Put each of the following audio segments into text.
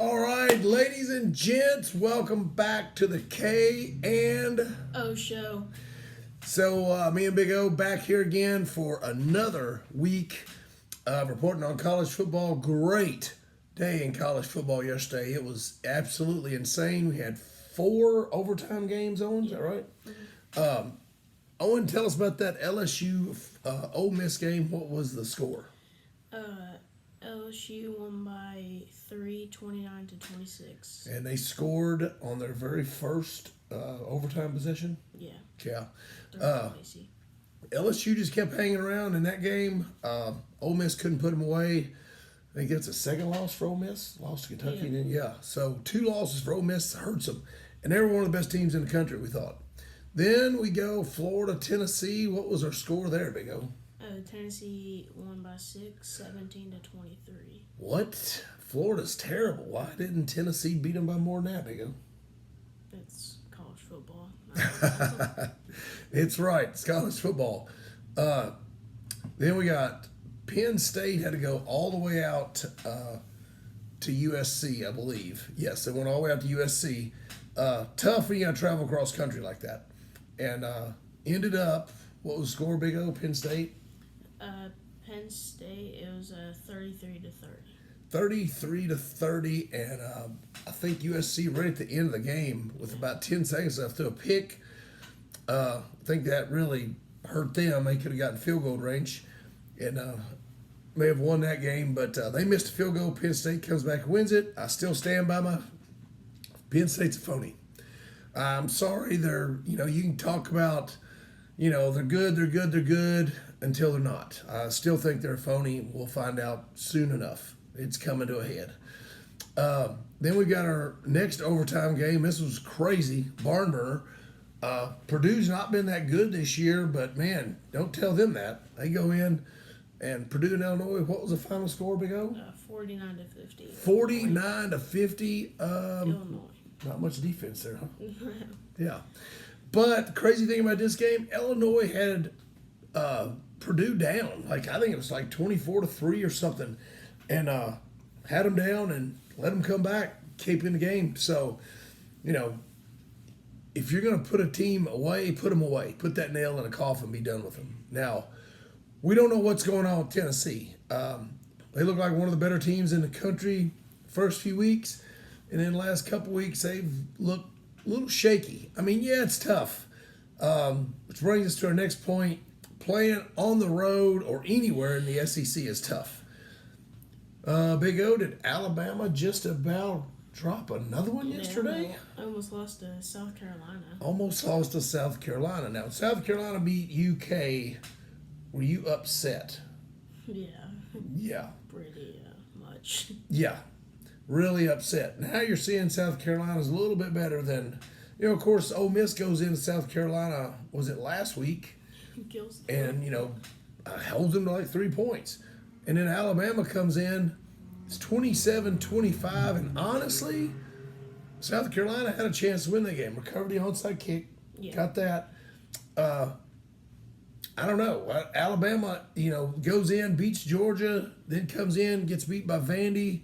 All right, ladies and gents, welcome back to the K and O show. So me and Big O back here again for another week of reporting on college football. Great day in college football yesterday. It was absolutely insane. We had 4 overtime games on. Is that right? Owen, tell us about that LSU Ole Miss game. What was the score? LSU won by 3, 29-26. And they scored on their very first overtime possession. Yeah. Yeah. Easy. LSU just kept hanging around in that game. Ole Miss couldn't put them away. I think it's a second loss for Ole Miss. Lost to Kentucky. Yeah. And then, so 2 losses for Ole Miss hurts them. And they were one of the best teams in the country, we thought. Then we go Florida, Tennessee. What was our score there, Big O? Tennessee won by 6, 17-23. What? Florida's terrible. Why didn't Tennessee beat them by more than that, Big O? It's college football. It's right. It's college football. Then we got Penn State had to go all the way out to USC, I believe. Yes, they went all the way out to USC. Tough when you got to travel across country like that. And ended up, what was the score, Big O, Penn State? Penn State, it was 33-30. 33-30, and I think USC right at the end of the game with about 10 seconds left threw a pick. I think that really hurt them. They could have gotten field goal range and may have won that game, but they missed a field goal. Penn State comes back and wins it. I still stand by my Penn State's a phony. I'm sorry, you can talk about, they're good until they're not. I still think they're a phony. We'll find out soon enough. It's coming to a head. Then we got our next overtime game. This was crazy. Barn burner. Purdue's not been that good this year, but man, don't tell them that. They go in, and Purdue and Illinois, what was the final score, Big O? 49-50. 49-50. Illinois. Not much defense there, huh? Yeah. But the crazy thing about this game, Illinois had Purdue down. I think it was 24-3 or something. And had them down and let them come back, keep in the game. So, if you're going to put a team away, put them away. Put that nail in a coffin, be done with them. Now, we don't know what's going on with Tennessee. They look like one of the better teams in the country first few weeks. And then the last couple weeks, they've looked a little shaky. It's tough. Which brings us to our next point. Playing on the road or anywhere in the SEC is tough. Big O, did Alabama just about drop another one yesterday? I almost lost to South Carolina. Almost lost to South Carolina. Now, South Carolina beat UK. Were you upset? Yeah. Yeah. Pretty much. Yeah. Really upset. Now you're seeing South Carolina's a little bit better than, of course, Ole Miss goes into South Carolina, was it last week? Kills them. And, holds them to 3 points. And then Alabama comes in, it's 27-25, and honestly, South Carolina had a chance to win that game. Recovered the onside kick, got that. I don't know. Alabama, goes in, beats Georgia, then comes in, gets beat by Vandy,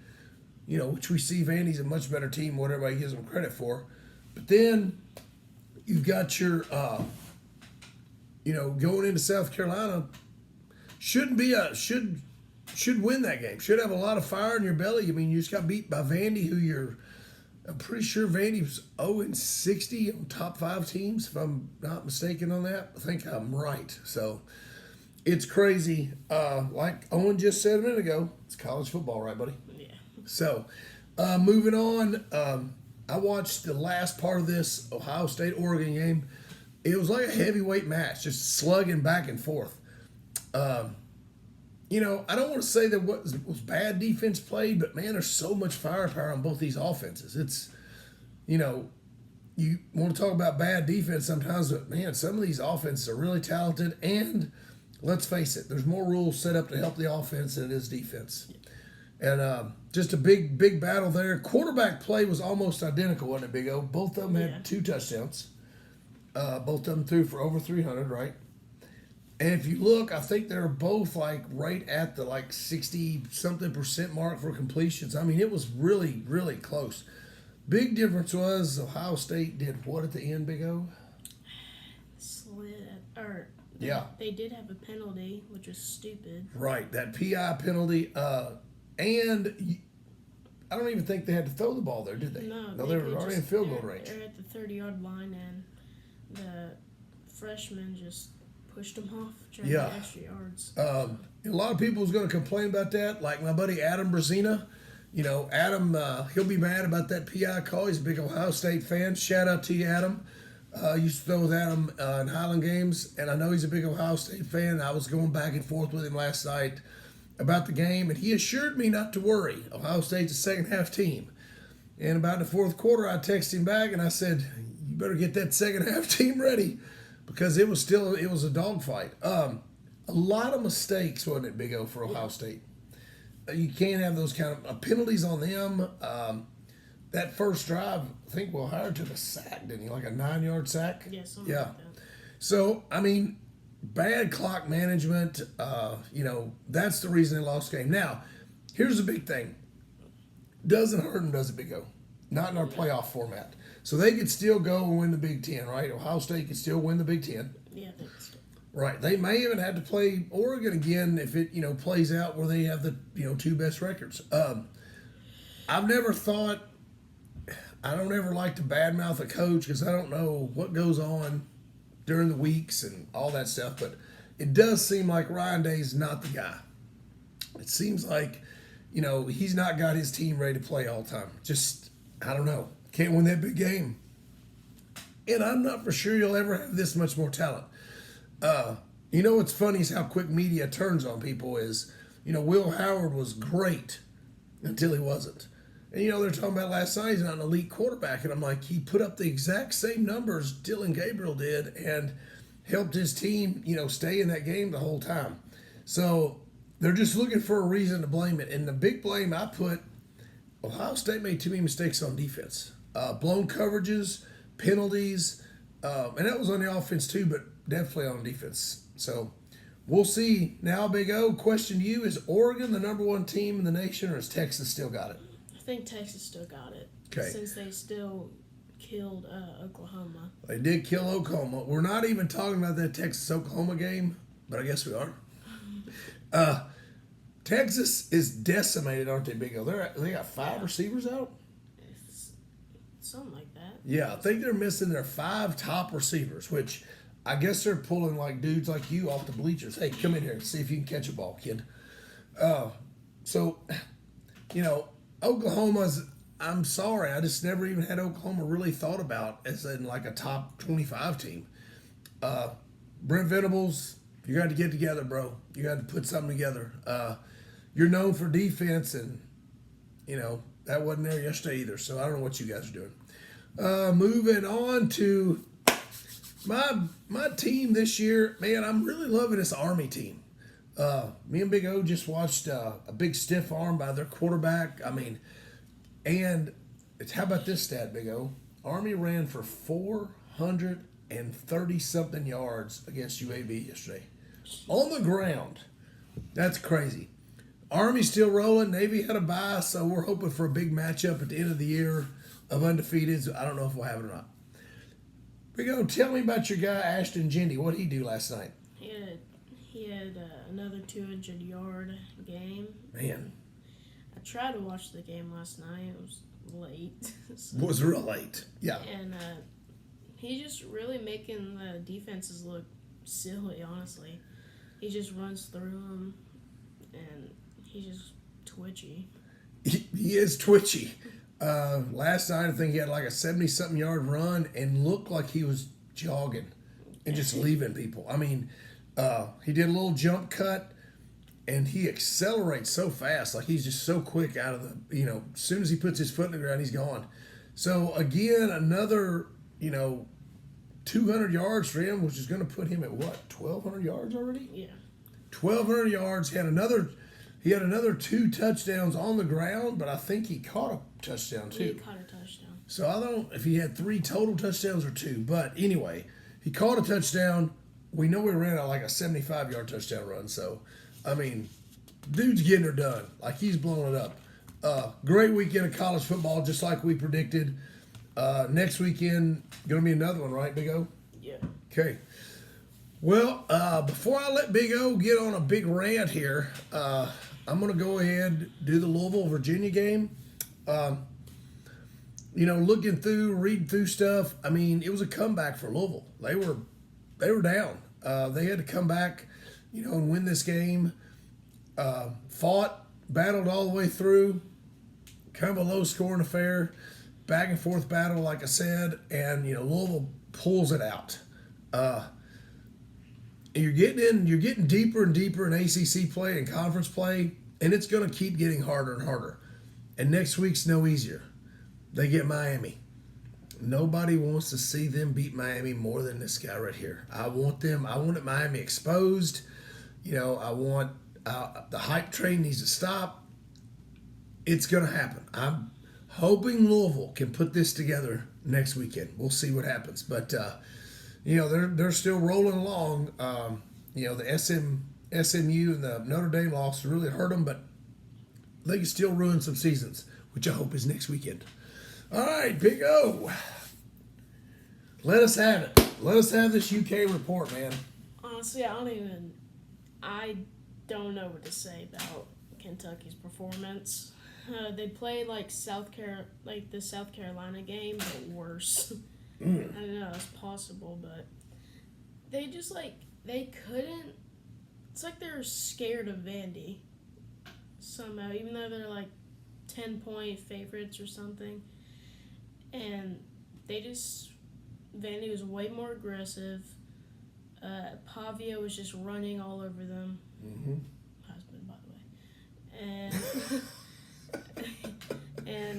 which we see Vandy's a much better team, what everybody gives them credit for. But then you've got your, going into South Carolina, should win that game. Should have a lot of fire in your belly. You just got beat by Vandy, I'm pretty sure Vandy's 0-60 on top 5 teams, if I'm not mistaken on that. I think I'm right. So it's crazy. Like Owen just said a minute ago, it's college football, right, buddy? Yeah. So moving on, I watched the last part of this Ohio State-Oregon game. It was like a heavyweight match, just slugging back and forth. I don't want to say that was bad defense played, but man, there's so much firepower on both these offenses. It's, you want to talk about bad defense sometimes, but man, some of these offenses are really talented. And let's face it, there's more rules set up to help the offense than it is defense. And just a big battle there. Quarterback play was almost identical, wasn't it, Big O? Both of them had 2 touchdowns. Both of them threw for over 300, right? And if you look, I think they're both like right at the like 60 something percent mark for completions. I mean, it was really, really close. Big difference was Ohio State did what at the end, Big O? Or they did have a penalty, which was stupid. Right, that PI penalty. And I don't even think they had to throw the ball there, did they? No, they were already in field goal range. They're at the 30-yard line, and the freshman just pushed them off, trying to get extra yards. A lot of people was going to complain about that, like my buddy Adam Brazina. You know, Adam, he'll be mad about that PI call. He's a big Ohio State fan. Shout out to you, Adam. Used to throw with Adam in Highland games, and I know he's a big Ohio State fan. I was going back and forth with him last night about the game, and he assured me not to worry. Ohio State's a second-half team. And about the fourth quarter, I texted him back, and I said, you better get that second-half team ready, because it was a dogfight. A lot of mistakes, wasn't it, Big O, for Ohio State? You can't have those kind of penalties on them. That first drive, I think Will Howard took a sack, didn't he? Like a 9-yard sack? Yeah, something like that. So, I mean, bad clock management, that's the reason they lost the game. Now, here's the big thing. Doesn't hurt them, does it, Big O? Not in our playoff format. So they could still go and win the Big Ten, right? Ohio State could still win the Big Ten. Yeah, I think so. Right. They may even have to play Oregon again if it, plays out where they have the, two best records. I've never thought, I don't ever like to badmouth a coach because I don't know what goes on during the weeks and all that stuff, but it does seem like Ryan Day's not the guy. It seems like, he's not got his team ready to play all the time. Just, I don't know. Can't win that big game. And I'm not for sure you'll ever have this much more talent. What's funny is how quick media turns on people is, Will Howard was great until he wasn't. And, they're talking about last night, he's not an elite quarterback. And I'm like, he put up the exact same numbers Dylan Gabriel did and helped his team, stay in that game the whole time. So they're just looking for a reason to blame it. And the big blame I put, Ohio State made too many mistakes on defense. Blown coverages, penalties, and that was on the offense too, but definitely on defense. So we'll see. Now, Big O, question to you, is Oregon the number one team in the nation, or has Texas still got it? I think Texas still got it. Okay. Since they still killed Oklahoma. They did kill Oklahoma. We're not even talking about that Texas-Oklahoma game, but I guess we are. Texas is decimated, aren't they, Big O? They got 5 receivers out? It's something like that. Yeah, I think they're missing their 5 top receivers, which I guess they're pulling like dudes like you off the bleachers. Hey, come in here and see if you can catch a ball, kid. Oklahoma's, I'm sorry, I just never even had Oklahoma really thought about as in like a top 25 team. Brent Venables, you got to get together, bro. You got to put something together. You're known for defense, and, that wasn't there yesterday either, so I don't know what you guys are doing. Moving on to my team this year, man, I'm really loving this Army team. Me and Big O just watched a big stiff arm by their quarterback. I mean, and how about this stat, Big O? Army ran for 430-something yards against UAB yesterday. On the ground. That's crazy. Army's still rolling. Navy had a bye, so we're hoping for a big matchup at the end of the year of undefeated. I don't know if we'll have it or not. Big O, tell me about your guy, Ashton Jindy. What did he do last night? He had another 200-yard game. Man. I tried to watch the game last night. It was late. It was real late. Yeah. And he's just really making the defenses look silly, honestly. He just runs through them, and he's just twitchy. He is twitchy. Last night, I think he had like a 70-something yard run and looked like he was jogging and just leaving people. I mean, he did a little jump cut, and he accelerates so fast. Like, he's just so quick out of the, as soon as he puts his foot in the ground, he's gone. So, again, another, 200 yards for him, which is going to put him at what, 1,200 yards already? Yeah. 1,200 yards. He had another 2 touchdowns on the ground, but I think he caught a touchdown too. He caught a touchdown. So I don't know if he had 3 total touchdowns or 2, but anyway, he caught a touchdown. we know we ran out like a 75-yard touchdown run. So, I mean, dude's getting her done. Like, he's blowing it up. Great weekend of college football, just like we predicted. Next weekend, going to be another one, right, Big O? Yeah. Okay. Well, before I let Big O get on a big rant here, I'm going to go ahead do the Louisville-Virginia game. Looking through, reading through stuff, I mean, it was a comeback for Louisville. They were down. They had to come back, and win this game. Fought, battled all the way through. Kind of a low-scoring affair, back and forth battle, like I said, and Louisville pulls it out. You're getting deeper and deeper in ACC play and conference play, and it's going to keep getting harder and harder. And next week's no easier. They get Miami. Nobody wants to see them beat Miami more than this guy right here. I want Miami exposed. I want the hype train needs to stop. It's going to happen. I'm hoping Louisville can put this together next weekend. We'll see what happens. But, they're still rolling along. The SMU and the Notre Dame loss really hurt them, but they can still ruin some seasons, which I hope is next weekend. All right, Big O. Let us have it. Let us have this UK report, man. Honestly, I don't know what to say about Kentucky's performance. They played like the South Carolina game, but worse. I don't know, it's possible, but they just they couldn't. It's like they're scared of Vandy somehow, even though they're 10-point favorites or something. And Vandy was way more aggressive. Pavia was just running all over them. Mm-hmm. Husband, by the way. And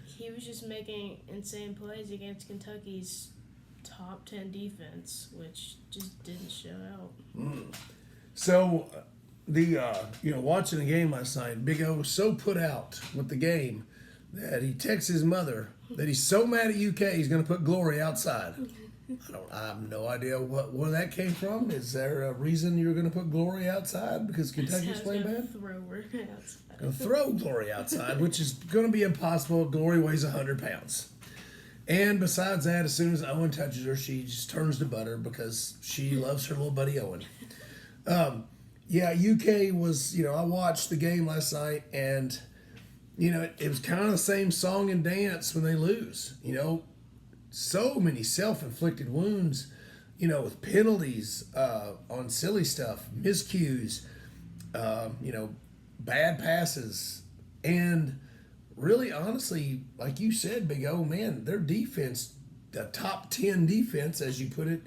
he was just making insane plays against Kentucky's top 10 defense, which just didn't show out. So, watching the game last night, Big O was so put out with the game that he texts his mother that he's so mad at UK he's going to put Glory outside. I have no idea where that came from. Is there a reason you're going to put Glory outside because Kentucky's playing bad? Throw her outside. Going to throw Glory outside, which is going to be impossible. Glory weighs 100 pounds. And besides that, as soon as Owen touches her, she just turns to butter because she loves her little buddy Owen. UK was, I watched the game last night, and, it was kind of the same song and dance when they lose. So many self-inflicted wounds, with penalties on silly stuff, miscues, bad passes, and really, honestly, like you said, Big O, man, their defense, the top 10 defense, as you put it,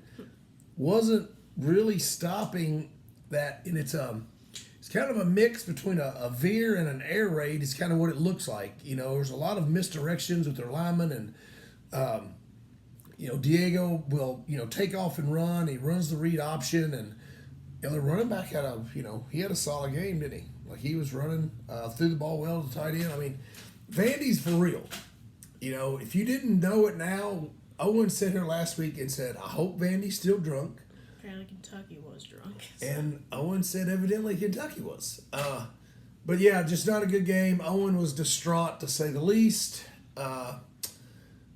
wasn't really stopping that. And it's kind of a mix between a veer and an air raid is kind of what it looks like. There's a lot of misdirections with their linemen, and Diego will, take off and run. He runs the read option, and the running back had he had a solid game, didn't he? Like, he was running, threw the ball well to the tight end. I mean, Vandy's for real. If you didn't know it now, Owen sat here last week and said, I hope Vandy's still drunk. Apparently Kentucky was drunk. And Owen said evidently Kentucky was. But yeah, just not a good game. Owen was distraught, to say the least.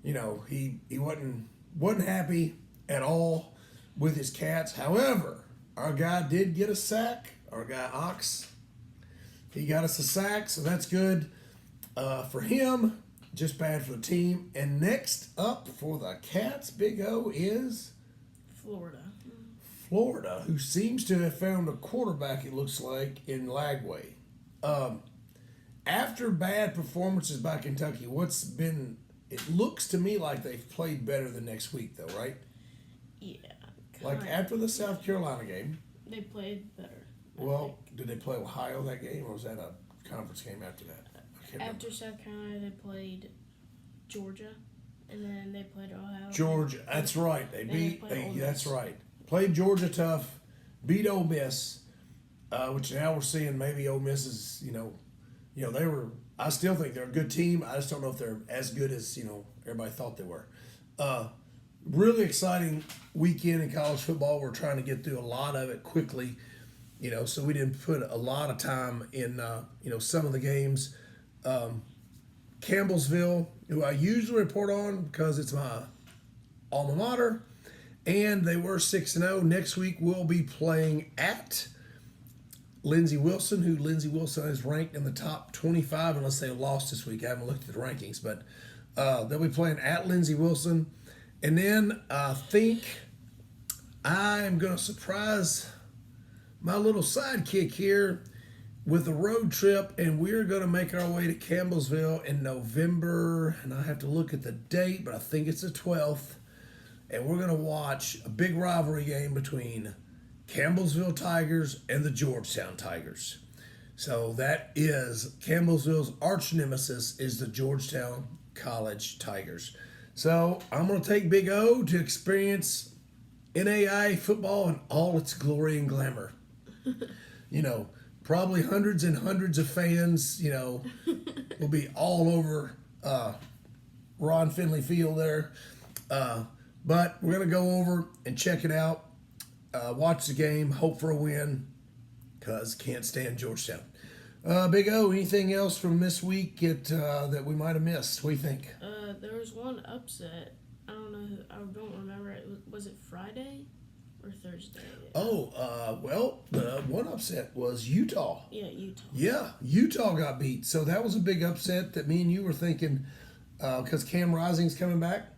He wasn't happy at all with his Cats. However, our guy did get a sack. Our guy Ox, he got us a sack, so that's good for him. Just bad for the team. And next up for the Cats, Big O, is Florida, who seems to have found a quarterback, it looks like, in Lagway. After bad performances by Kentucky, it looks to me like they've played better the next week, though, right? Yeah. Like after the South Carolina game. They played better. Well, did they play Ohio that game, or was that a conference game after that? After South Carolina, they played Georgia, and then they played Ohio. Georgia, that's right. That's right. Played Georgia tough, beat Ole Miss, which now we're seeing maybe Ole Miss is, they were. I still think they're a good team. I just don't know if they're as good as everybody thought they were. really exciting weekend in college football. We're trying to get through a lot of it quickly, so we didn't put a lot of time in, some of the games. Campbellsville, who I usually report on because it's my alma mater, and they were 6-0. Next week we'll be playing at Lindsey Wilson, who Lindsey Wilson is ranked in the top 25 unless they lost this week. I haven't looked at the rankings, but they'll be playing at Lindsey Wilson. And then I think I am going to surprise my little sidekick here with a road trip, and we're going to make our way to Campbellsville in November, and I have to look at the date, but I think it's the 12th, and we're going to watch a big rivalry game between Campbellsville Tigers and the Georgetown Tigers. So that is Campbellsville's arch nemesis is the Georgetown College Tigers. So I'm going to take Big O to experience NAIA football in all its glory and glamour. Probably hundreds and hundreds of fans, will be all over Ron Finley Field there. But we're going to go over and check it out, watch the game, hope for a win, because can't stand Georgetown. Big O, anything else from this week that we might have missed? What do you think? There was one upset. I don't know. I don't remember it. Was it Friday or Thursday? The one upset was Utah. Yeah, Utah. Yeah, Utah got beat. So that was a big upset that me and you were thinking because Cam Rising's coming back.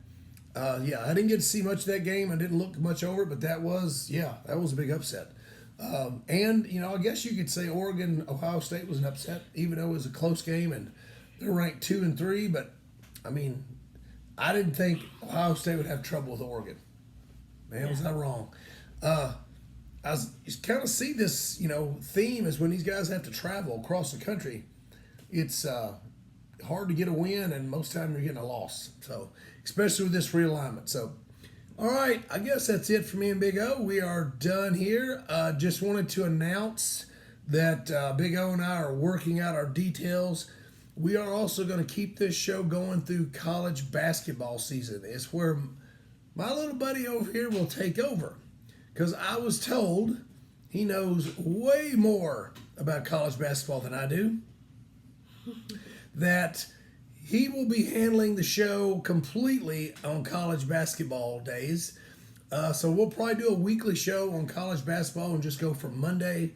I didn't get to see much of that game. I didn't look much over it, but that was a big upset. And I guess you could say Ohio State was an upset, even though it was a close game and they're ranked 2 and 3. But I mean, I didn't think Ohio State would have trouble with Oregon. Man, was I wrong? You kind of see this, theme is when these guys have to travel across the country. It's hard to get a win, and most of the time you're getting a loss. So, especially with this realignment. So, all right, I guess that's it for me and Big O. We are done here. Just wanted to announce that Big O and I are working out our details. We are also going to keep this show going through college basketball season. It's where my little buddy over here will take over, because I was told he knows way more about college basketball than I do, that he will be handling the show completely on college basketball days. So we'll probably do a weekly show on college basketball and just go from Monday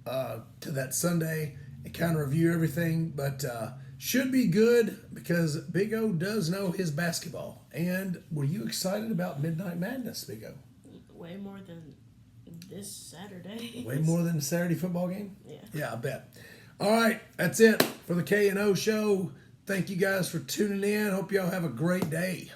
to that Sunday and kind of review everything. But should be good because Big O does know his basketball. And were you excited about Midnight Madness, Big O? Way more than this Saturday. Way more than the Saturday football game? Yeah. Yeah, I bet. All right, that's it for the K&O show. Thank you guys for tuning in. Hope y'all have a great day.